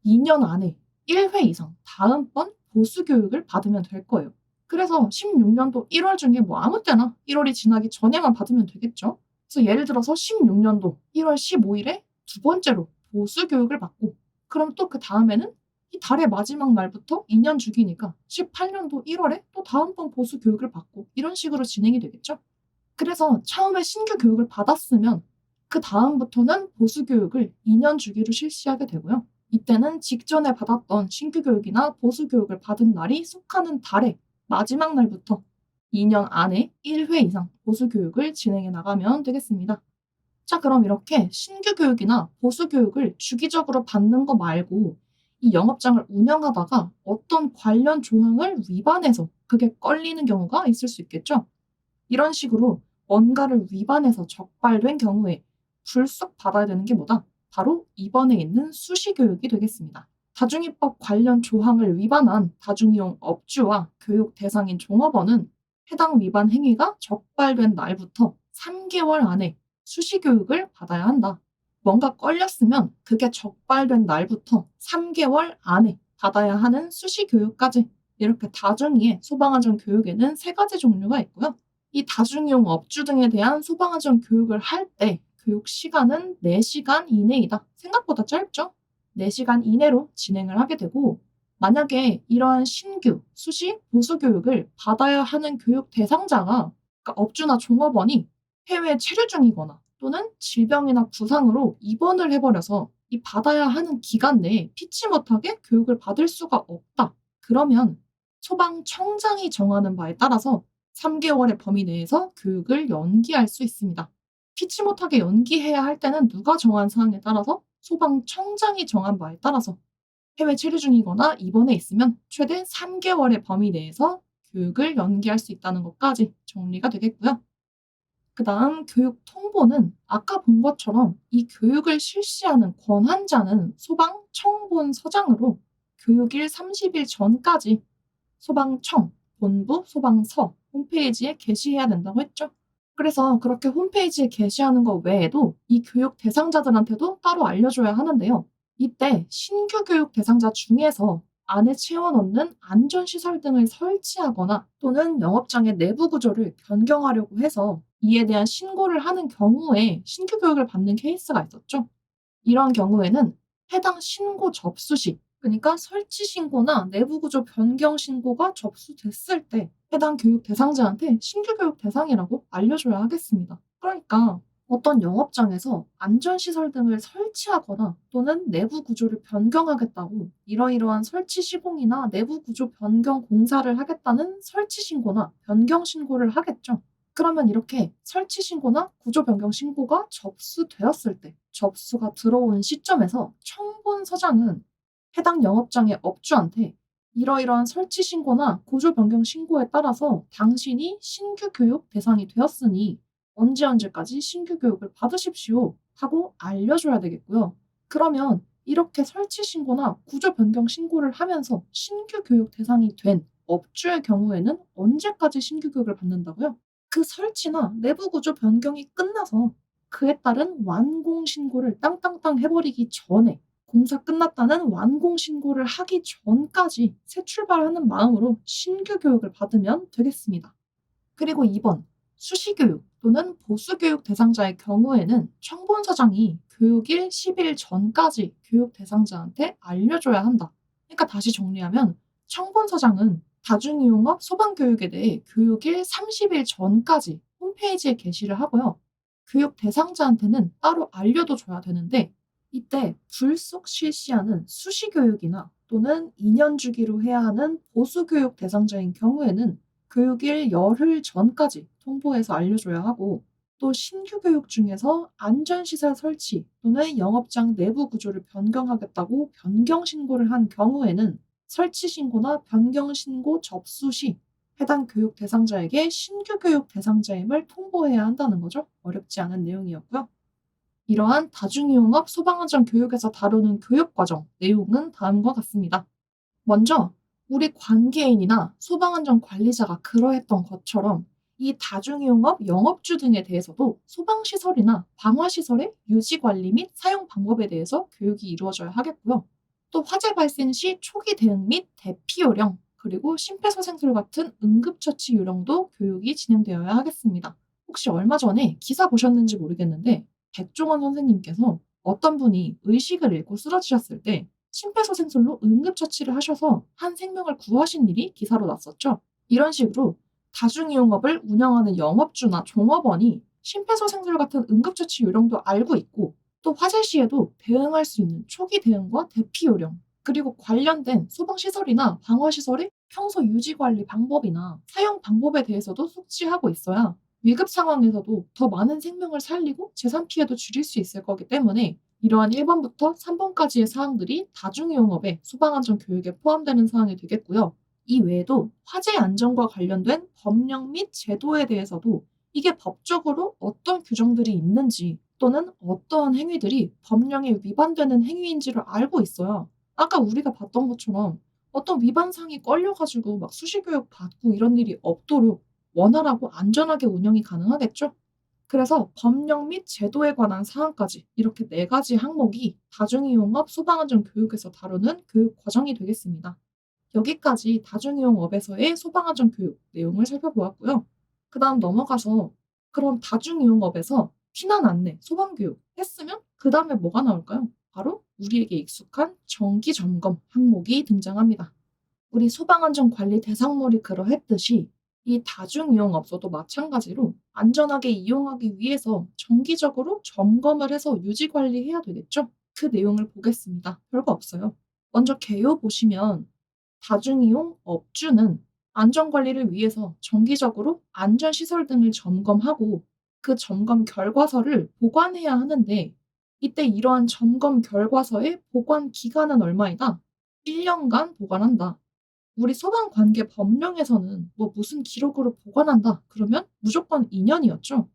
2년 안에 1회 이상 다음번 보수 교육을 받으면 될 거예요. 그래서 16년도 1월 중에 아무 때나 1월이 지나기 전에만 받으면 되겠죠. 그래서 예를 들어서 16년도 1월 15일에 두 번째로 보수 교육을 받고 그럼 또 그 다음에는 이 달의 마지막 날부터 2년 주기니까 18년도 1월에 또 다음번 보수 교육을 받고 이런 식으로 진행이 되겠죠. 그래서 처음에 신규 교육을 받았으면 그 다음부터는 보수 교육을 2년 주기로 실시하게 되고요. 이때는 직전에 받았던 신규 교육이나 보수 교육을 받은 날이 속하는 달의 마지막 날부터 2년 안에 1회 이상 보수 교육을 진행해 나가면 되겠습니다. 자, 그럼 이렇게 신규 교육이나 보수 교육을 주기적으로 받는 거 말고 이 영업장을 운영하다가 어떤 관련 조항을 위반해서 그게 걸리는 경우가 있을 수 있겠죠. 이런 식으로 뭔가를 위반해서 적발된 경우에 불쑥 받아야 되는 게 뭐다? 바로 이번에 있는 수시교육이 되겠습니다. 다중이법 관련 조항을 위반한 다중이용 업주와 교육 대상인 종업원은 해당 위반 행위가 적발된 날부터 3개월 안에 수시교육을 받아야 한다. 뭔가 걸렸으면 그게 적발된 날부터 3개월 안에 받아야 하는 수시교육까지, 이렇게 다중이의 소방안전 교육에는 3가지 종류가 있고요. 이 다중이용 업주 등에 대한 소방안전 교육을 할 때 교육 시간은 4시간 이내이다. 생각보다 짧죠? 4시간 이내로 진행을 하게 되고, 만약에 이러한 신규, 수시, 보수 교육을 받아야 하는 교육 대상자가, 그러니까 업주나 종업원이 해외 체류 중이거나 또는 질병이나 부상으로 입원을 해버려서 이 받아야 하는 기간 내에 피치 못하게 교육을 받을 수가 없다. 그러면 소방청장이 정하는 바에 따라서 3개월의 범위 내에서 교육을 연기할 수 있습니다. 피치 못하게 연기해야 할 때는 누가 정한 사항에 따라서 소방청장이 정한 바에 따라서 해외 체류 중이거나 입원해 있으면 최대 3개월의 범위 내에서 교육을 연기할 수 있다는 것까지 정리가 되겠고요. 그다음 교육 통보는 아까 본 것처럼 이 교육을 실시하는 권한자는 소방청본서장으로 교육일 30일 전까지 소방청, 본부, 소방서 홈페이지에 게시해야 된다고 했죠. 그래서 그렇게 홈페이지에 게시하는 것 외에도 이 교육 대상자들한테도 따로 알려줘야 하는데요. 이때 신규 교육 대상자 중에서 안에 채워넣는 안전시설 등을 설치하거나 또는 영업장의 내부 구조를 변경하려고 해서 이에 대한 신고를 하는 경우에 신규 교육을 받는 케이스가 있었죠. 이런 경우에는 해당 신고 접수 시, 그러니까 설치 신고나 내부 구조 변경 신고가 접수됐을 때 해당 교육 대상자한테 신규 교육 대상이라고 알려줘야 하겠습니다. 그러니까 어떤 영업장에서 안전시설 등을 설치하거나 또는 내부 구조를 변경하겠다고 이러이러한 설치 시공이나 내부 구조 변경 공사를 하겠다는 설치 신고나 변경 신고를 하겠죠. 그러면 이렇게 설치 신고나 구조 변경 신고가 접수되었을 때 접수가 들어온 시점에서 청본서장은 해당 영업장의 업주한테 이러이러한 설치 신고나 구조 변경 신고에 따라서 당신이 신규 교육 대상이 되었으니 언제까지 신규 교육을 받으십시오 하고 알려줘야 되겠고요. 그러면 이렇게 설치 신고나 구조 변경 신고를 하면서 신규 교육 대상이 된 업주의 경우에는 언제까지 신규 교육을 받는다고요? 그 설치나 내부 구조 변경이 끝나서 그에 따른 완공 신고를 땅땅땅 해버리기 전에, 공사 끝났다는 완공 신고를 하기 전까지 새 출발하는 마음으로 신규 교육을 받으면 되겠습니다. 그리고 2번, 수시교육 또는 보수교육 대상자의 경우에는 청본서장이 교육일 10일 전까지 교육 대상자한테 알려줘야 한다. 그러니까 다시 정리하면 청본서장은 다중이용업 소방교육에 대해 교육일 30일 전까지 홈페이지에 게시를 하고요. 교육 대상자한테는 따로 알려도 줘야 되는데, 이때 불쑥 실시하는 수시교육이나 또는 2년 주기로 해야 하는 보수교육 대상자인 경우에는 교육일 열흘 전까지 통보해서 알려줘야 하고, 또 신규 교육 중에서 안전시설 설치 또는 영업장 내부 구조를 변경하겠다고 변경 신고를 한 경우에는 설치 신고나 변경 신고 접수 시 해당 교육 대상자에게 신규 교육 대상자임을 통보해야 한다는 거죠. 어렵지 않은 내용이었고요. 이러한 다중이용업 소방안전 교육에서 다루는 교육과정 내용은 다음과 같습니다. 먼저 우리 관계인이나 소방안전 관리자가 그러했던 것처럼 이 다중이용업 영업주 등에 대해서도 소방시설이나 방화시설의 유지관리 및 사용 방법에 대해서 교육이 이루어져야 하겠고요. 또 화재 발생 시 초기 대응 및 대피 요령, 그리고 심폐소생술 같은 응급처치 요령도 교육이 진행되어야 하겠습니다. 혹시 얼마 전에 기사 보셨는지 모르겠는데 백종원 선생님께서 어떤 분이 의식을 잃고 쓰러지셨을 때 심폐소생술로 응급처치를 하셔서 한 생명을 구하신 일이 기사로 났었죠. 이런 식으로 다중이용업을 운영하는 영업주나 종업원이 심폐소생술 같은 응급처치 요령도 알고 있고, 또 화재 시에도 대응할 수 있는 초기 대응과 대피 요령, 그리고 관련된 소방시설이나 방화시설의 평소 유지관리 방법이나 사용 방법에 대해서도 숙지하고 있어야 위급 상황에서도 더 많은 생명을 살리고 재산 피해도 줄일 수 있을 거기 때문에 이러한 1번부터 3번까지의 사항들이 다중이용업의 소방안전 교육에 포함되는 사항이 되겠고요. 이 외에도 화재 안전과 관련된 법령 및 제도에 대해서도 이게 법적으로 어떤 규정들이 있는지 또는 어떠한 행위들이 법령에 위반되는 행위인지를 알고 있어야 아까 우리가 봤던 것처럼 어떤 위반상이 걸려가지고 막 수시교육 받고 이런 일이 없도록 원활하고 안전하게 운영이 가능하겠죠? 그래서 법령 및 제도에 관한 사항까지 이렇게 4가지 항목이 다중이용업 소방안전 교육에서 다루는 교육 과정이 되겠습니다. 여기까지 다중이용업에서의 소방안전 교육 내용을 살펴보았고요. 그 다음 넘어가서 그럼 다중이용업에서 피난 안내, 소방교육 했으면 그 다음에 뭐가 나올까요? 바로 우리에게 익숙한 정기점검 항목이 등장합니다. 우리 소방안전관리 대상물이 그러했듯이 이 다중이용업소도 마찬가지로 안전하게 이용하기 위해서 정기적으로 점검을 해서 유지관리해야 되겠죠? 그 내용을 보겠습니다. 별거 없어요. 먼저 개요 보시면 다중이용 업주는 안전관리를 위해서 정기적으로 안전시설 등을 점검하고 그 점검 결과서를 보관해야 하는데 이때 이러한 점검 결과서의 보관 기간은 얼마이다? 1년간 보관한다. 우리 소방관계 법령에서는 뭐 무슨 기록으로 보관한다 그러면 무조건 2년이었죠.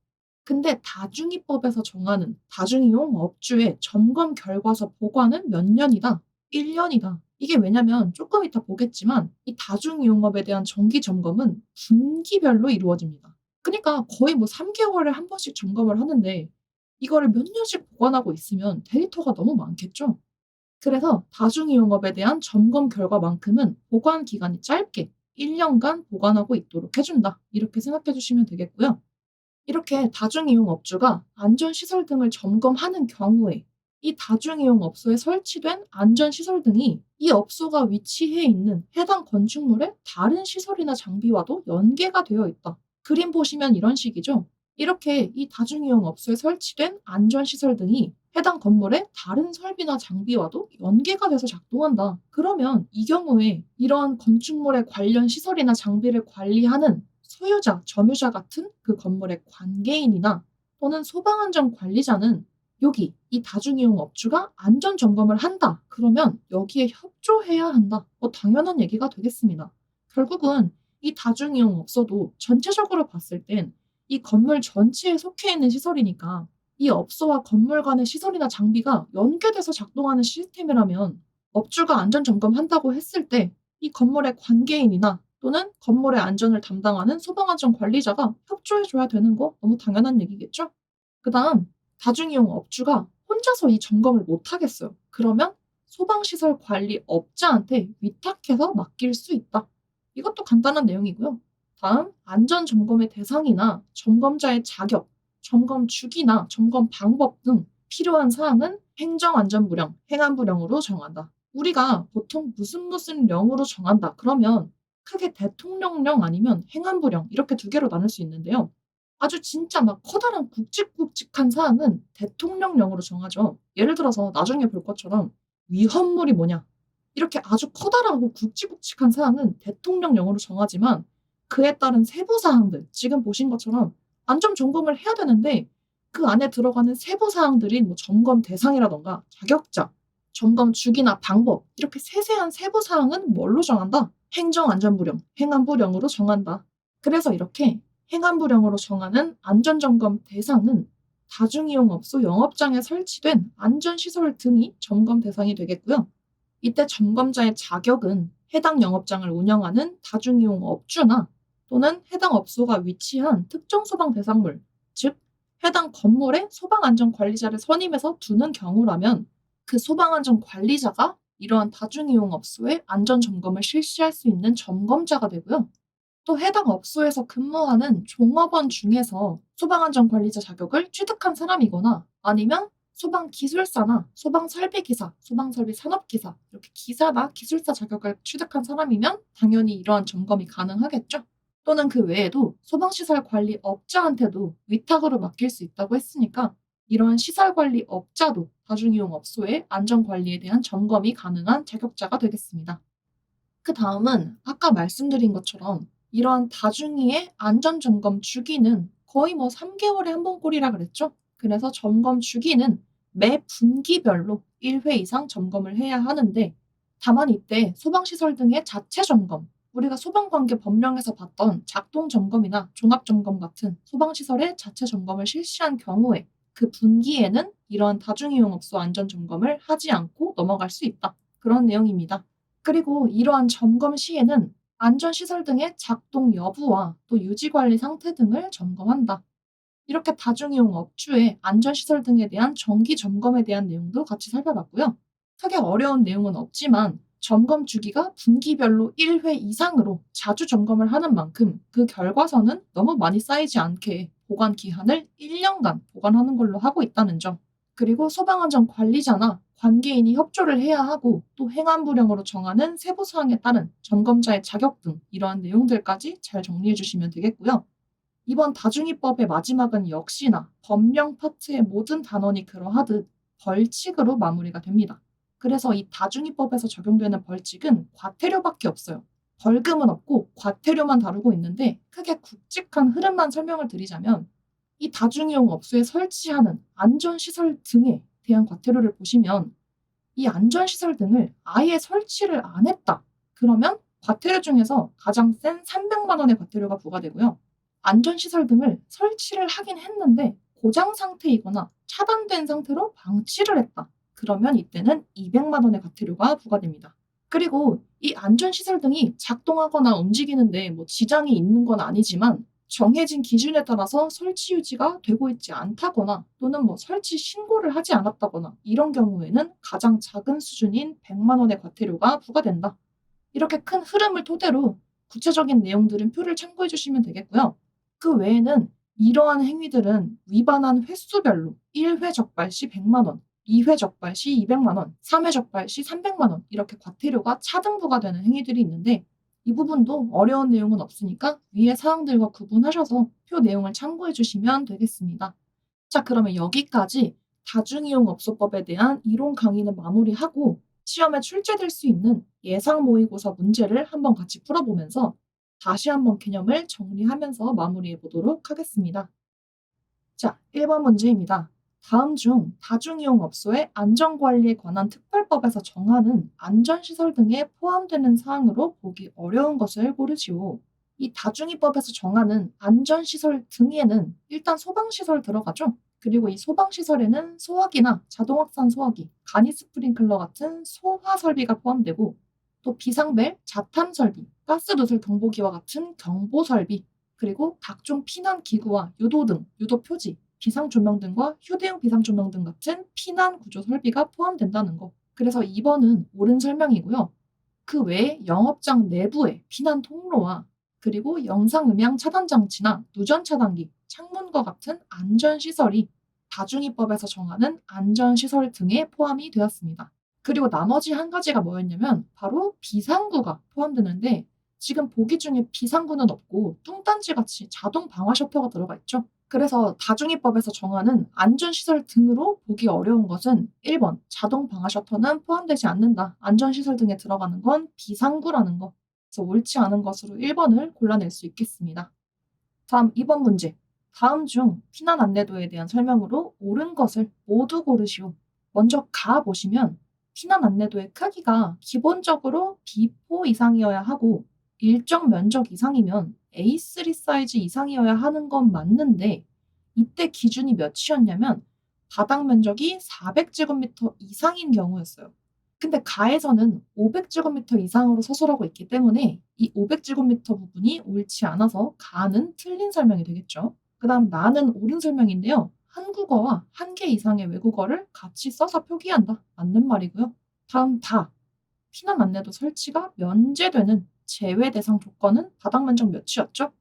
근데 다중이법에서 정하는 다중이용 업주의 점검 결과서 보관은 몇 년이다? 1년이다. 이게 왜냐면 조금 이따 보겠지만 이 다중이용업에 대한 정기 점검은 분기별로 이루어집니다. 그러니까 거의 뭐 3개월에 한 번씩 점검을 하는데 이거를 몇 년씩 보관하고 있으면 데이터가 너무 많겠죠. 그래서 다중이용업에 대한 점검 결과만큼은 보관 기간이 짧게 1년간 보관하고 있도록 해준다. 이렇게 생각해 주시면 되겠고요. 이렇게 다중이용 업주가 안전시설 등을 점검하는 경우에 이 다중이용 업소에 설치된 안전시설 등이 이 업소가 위치해 있는 해당 건축물의 다른 시설이나 장비와도 연계가 되어 있다. 그림 보시면 이런 식이죠. 이렇게 이 다중이용 업소에 설치된 안전시설 등이 해당 건물의 다른 설비나 장비와도 연계가 돼서 작동한다. 그러면 이 경우에 이러한 건축물의 관련 시설이나 장비를 관리하는 소유자, 점유자 같은 그 건물의 관계인이나 또는 소방안전 관리자는 여기 이 다중이용 업주가 안전 점검을 한다. 그러면 여기에 협조해야 한다. 당연한 얘기가 되겠습니다. 결국은 이 다중이용 업소도 전체적으로 봤을 땐 이 건물 전체에 속해 있는 시설이니까 이 업소와 건물 간의 시설이나 장비가 연계돼서 작동하는 시스템이라면 업주가 안전 점검한다고 했을 때 이 건물의 관계인이나 또는 건물의 안전을 담당하는 소방안전 관리자가 협조해줘야 되는 거 너무 당연한 얘기겠죠? 그 다음, 다중이용 업주가 혼자서 이 점검을 못하겠어요. 그러면 소방시설 관리 업자한테 위탁해서 맡길 수 있다. 이것도 간단한 내용이고요. 다음, 안전점검의 대상이나 점검자의 자격, 점검 주기나 점검 방법 등 필요한 사항은 행정안전부령, 행안부령으로 정한다. 우리가 보통 무슨 령으로 정한다. 그러면 크게 대통령령 아니면 행안부령 이렇게 2개로 나눌 수 있는데요. 아주 진짜 막 커다란 굵직굵직한 사항은 대통령령으로 정하죠. 예를 들어서 나중에 볼 것처럼 위헌물이 뭐냐 이렇게 아주 커다랗고 굵직굵직한 사항은 대통령령으로 정하지만 그에 따른 세부 사항들 지금 보신 것처럼 안전 점검을 해야 되는데 그 안에 들어가는 세부 사항들이 뭐 점검 대상이라던가 자격자, 점검 주기나 방법 이렇게 세세한 세부 사항은 뭘로 정한다? 행정안전부령, 행안부령으로 정한다. 그래서 이렇게 행안부령으로 정하는 안전점검 대상은 다중이용 업소 영업장에 설치된 안전시설 등이 점검 대상이 되겠고요. 이때 점검자의 자격은 해당 영업장을 운영하는 다중이용 업주나 또는 해당 업소가 위치한 특정 소방 대상물, 즉 해당 건물에 소방안전관리자를 선임해서 두는 경우라면 그 소방안전관리자가 이러한 다중이용 업소의 안전점검을 실시할 수 있는 점검자가 되고요. 또 해당 업소에서 근무하는 종업원 중에서 소방안전관리자 자격을 취득한 사람이거나 아니면 소방기술사나 소방설비기사, 소방설비산업기사 이렇게 기사나 기술사 자격을 취득한 사람이면 당연히 이러한 점검이 가능하겠죠. 또는 그 외에도 소방시설 관리 업자한테도 위탁으로 맡길 수 있다고 했으니까 이러한 시설 관리 업자도 다중이용 업소의 안전관리에 대한 점검이 가능한 자격자가 되겠습니다. 그 다음은 아까 말씀드린 것처럼 이러한 다중이의 안전점검 주기는 거의 뭐 3개월에 한 번 꼴이라 그랬죠? 그래서 점검 주기는 매 분기별로 1회 이상 점검을 해야 하는데, 다만 이때 소방시설 등의 자체 점검, 우리가 소방관계 법령에서 봤던 작동 점검이나 종합 점검 같은 소방시설의 자체 점검을 실시한 경우에 그 분기에는 이러한 다중이용업소 안전 점검을 하지 않고 넘어갈 수 있다. 그런 내용입니다. 그리고 이러한 점검 시에는 안전시설 등의 작동 여부와 또 유지관리 상태 등을 점검한다. 이렇게 다중이용 업주의 안전시설 등에 대한 정기 점검에 대한 내용도 같이 살펴봤고요. 크게 어려운 내용은 없지만 점검 주기가 분기별로 1회 이상으로 자주 점검을 하는 만큼 그 결과서는 너무 많이 쌓이지 않게 보관 기한을 1년간 보관하는 걸로 하고 있다는 점. 그리고 소방안전 관리자나 관계인이 협조를 해야 하고 또 행안 부령으로 정하는 세부 사항에 따른 점검자의 자격 등 이러한 내용들까지 잘 정리해 주시면 되겠고요. 이번 다중이법의 마지막은 역시나 법령 파트의 모든 단원이 그러하듯 벌칙으로 마무리가 됩니다. 그래서 이 다중이법에서 적용되는 벌칙은 과태료밖에 없어요. 벌금은 없고 과태료만 다루고 있는데, 크게 굵직한 흐름만 설명을 드리자면 이 다중이용 업소에 설치하는 안전시설 등에 대한 과태료를 보시면, 이 안전시설 등을 아예 설치를 안 했다. 그러면 과태료 중에서 가장 센 300만 원의 과태료가 부과되고요. 안전시설 등을 설치를 하긴 했는데 고장 상태이거나 차단된 상태로 방치를 했다. 그러면 이때는 200만 원의 과태료가 부과됩니다. 그리고 이 안전시설 등이 작동하거나 움직이는데 지장이 있는 건 아니지만 정해진 기준에 따라서 설치 유지가 되고 있지 않다거나 또는 설치 신고를 하지 않았다거나 이런 경우에는 가장 작은 수준인 100만 원의 과태료가 부과된다. 이렇게 큰 흐름을 토대로 구체적인 내용들은 표를 참고해 주시면 되겠고요. 그 외에는 이러한 행위들은 위반한 횟수별로 1회 적발 시 100만 원, 2회 적발 시 200만 원, 3회 적발 시 300만 원 이렇게 과태료가 차등부가 되는 행위들이 있는데, 이 부분도 어려운 내용은 없으니까 위의 사항들과 구분하셔서 표 내용을 참고해 주시면 되겠습니다. 자, 그러면 여기까지 다중이용업소법에 대한 이론 강의는 마무리하고 시험에 출제될 수 있는 예상 모의고사 문제를 한번 같이 풀어보면서 다시 한번 개념을 정리하면서 마무리해 보도록 하겠습니다. 자, 1번 문제입니다. 다음 중 다중이용업소의 안전관리에 관한 특별법에서 정하는 안전시설 등에 포함되는 사항으로 보기 어려운 것을 고르시오. 이 다중이법에서 정하는 안전시설 등에는 일단 소방시설 들어가죠. 그리고 이 소방시설에는 소화기나 자동확산 소화기, 간이 스프링클러 같은 소화 설비가 포함되고, 또 비상벨, 자탐 설비, 가스 누설 경보기와 같은 경보 설비, 그리고 각종 피난 기구와 유도 등, 유도 표지, 비상 조명 등과 휴대용 비상 조명 등 같은 피난 구조 설비가 포함된다는 거. 그래서 2번은 옳은 설명이고요. 그 외에 영업장 내부의 피난 통로와 그리고 영상 음향 차단 장치나 누전 차단기, 창문과 같은 안전시설이 다중이법에서 정하는 안전시설 등에 포함이 되었습니다. 그리고 나머지 한 가지가 뭐였냐면 바로 비상구가 포함되는데, 지금 보기 중에 비상구는 없고 뚱딴지 같이 자동 방화 셔터가 들어가 있죠. 그래서 다중이법에서 정하는 안전시설 등으로 보기 어려운 것은 1번 자동 방화 셔터는 포함되지 않는다. 안전시설 등에 들어가는 건 비상구라는 거. 그래서 옳지 않은 것으로 1번을 골라낼 수 있겠습니다. 다음 2번 문제. 다음 중 피난 안내도에 대한 설명으로 옳은 것을 모두 고르시오. 먼저 가 보시면 피난 안내도의 크기가 기본적으로 B4 이상이어야 하고 일정 면적 이상이면 A3 사이즈 이상이어야 하는 건 맞는데, 이때 기준이 몇이었냐면 바닥 면적이 400제곱미터 이상인 경우였어요. 근데 가에서는 500제곱미터 이상으로 서술하고 있기 때문에 이 500제곱미터 부분이 옳지 않아서 가는 틀린 설명이 되겠죠. 그 다음 나는 옳은 설명인데요. 한국어와 한 개 이상의 외국어를 같이 써서 표기한다. 맞는 말이고요. 다음 다. 피난 안내도 설치가 면제되는 제외 대상 조건은 바닥 면적 몇이었죠?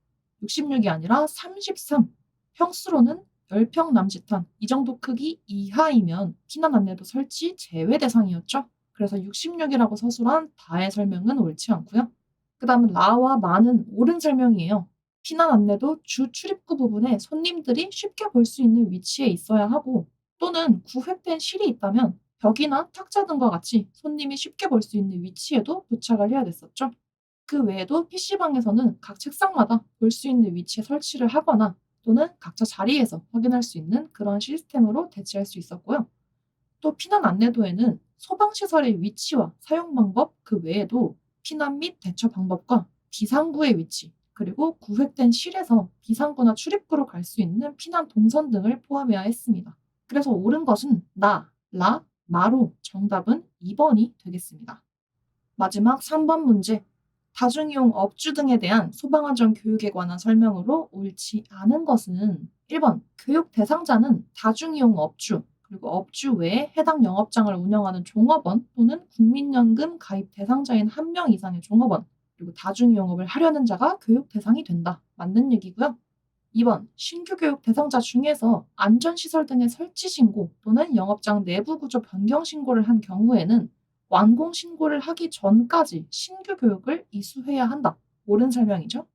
66이 아니라 33. 평수로는 10평 남짓한 이 정도 크기 이하이면 피난 안내도 설치 제외 대상이었죠. 그래서 66이라고 서술한 다의 설명은 옳지 않고요. 그 다음은 라와 마는 옳은 설명이에요. 피난 안내도 주 출입구 부분에 손님들이 쉽게 볼 수 있는 위치에 있어야 하고, 또는 구획된 실이 있다면 벽이나 탁자 등과 같이 손님이 쉽게 볼 수 있는 위치에도 부착을 해야 됐었죠. 그 외에도 PC방에서는 각 책상마다 볼 수 있는 위치에 설치를 하거나 또는 각자 자리에서 확인할 수 있는 그런 시스템으로 대체할 수 있었고요. 또 피난 안내도에는 소방시설의 위치와 사용 방법, 그 외에도 피난 및 대처 방법과 비상구의 위치, 그리고 구획된 실에서 비상구나 출입구로 갈 수 있는 피난 동선 등을 포함해야 했습니다. 그래서 옳은 것은 나, 라, 마로 정답은 2번이 되겠습니다. 마지막 3번 문제. 다중이용 업주 등에 대한 소방안전 교육에 관한 설명으로 옳지 않은 것은 1번 교육 대상자는 다중이용 업주, 그리고 업주 외에 해당 영업장을 운영하는 종업원 또는 국민연금 가입 대상자인 1명 이상의 종업원, 그리고 다중이용업을 하려는 자가 교육 대상이 된다. 맞는 얘기고요. 2번 신규 교육 대상자 중에서 안전시설 등의 설치 신고 또는 영업장 내부 구조 변경 신고를 한 경우에는 완공 신고를 하기 전까지 신규 교육을 이수해야 한다. 옳은 설명이죠.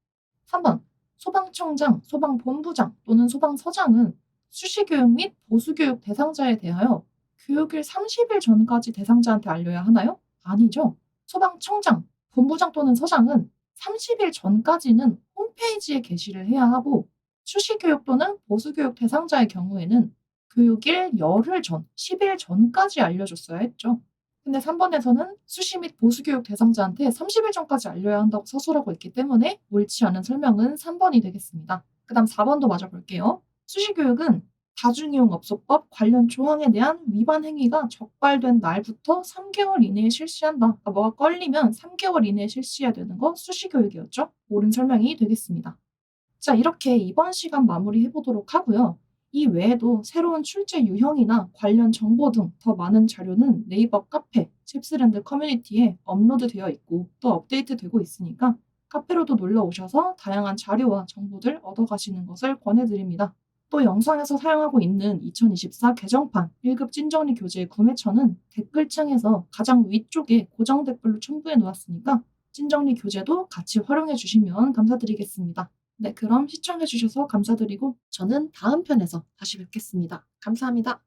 3번 소방청장, 소방본부장 또는 소방서장은 수시교육 및 보수교육 대상자에 대하여 교육을 30일 전까지 대상자한테 알려야 하나요? 아니죠. 소방청장, 본부장 또는 서장은 30일 전까지는 홈페이지에 게시를 해야 하고 수시교육 또는 보수교육 대상자의 경우에는 교육일 열흘 전, 10일 전까지 알려줬어야 했죠. 근데 3번에서는 수시 및 보수교육 대상자한테 30일 전까지 알려야 한다고 서술하고 있기 때문에 옳지 않은 설명은 3번이 되겠습니다. 그 다음 4번도 맞아볼게요. 수시교육은 다중이용업소법 관련 조항에 대한 위반 행위가 적발된 날부터 3개월 이내에 실시한다. 그러니까 뭐가 걸리면 3개월 이내에 실시해야 되는 거 수시교육이었죠. 옳은 설명이 되겠습니다. 자, 이렇게 이번 시간 마무리해보도록 하고요. 이 외에도 새로운 출제 유형이나 관련 정보 등 더 많은 자료는 네이버 카페, 칩스랜드 커뮤니티에 업로드되어 있고 또 업데이트되고 있으니까 카페로도 놀러 오셔서 다양한 자료와 정보들 얻어가시는 것을 권해드립니다. 또 영상에서 사용하고 있는 2024 개정판 1급 찐정리 교재 구매처는 댓글창에서 가장 위쪽에 고정 댓글로 첨부해 놓았으니까 찐정리 교재도 같이 활용해 주시면 감사드리겠습니다. 네, 그럼 시청해 주셔서 감사드리고 저는 다음 편에서 다시 뵙겠습니다. 감사합니다.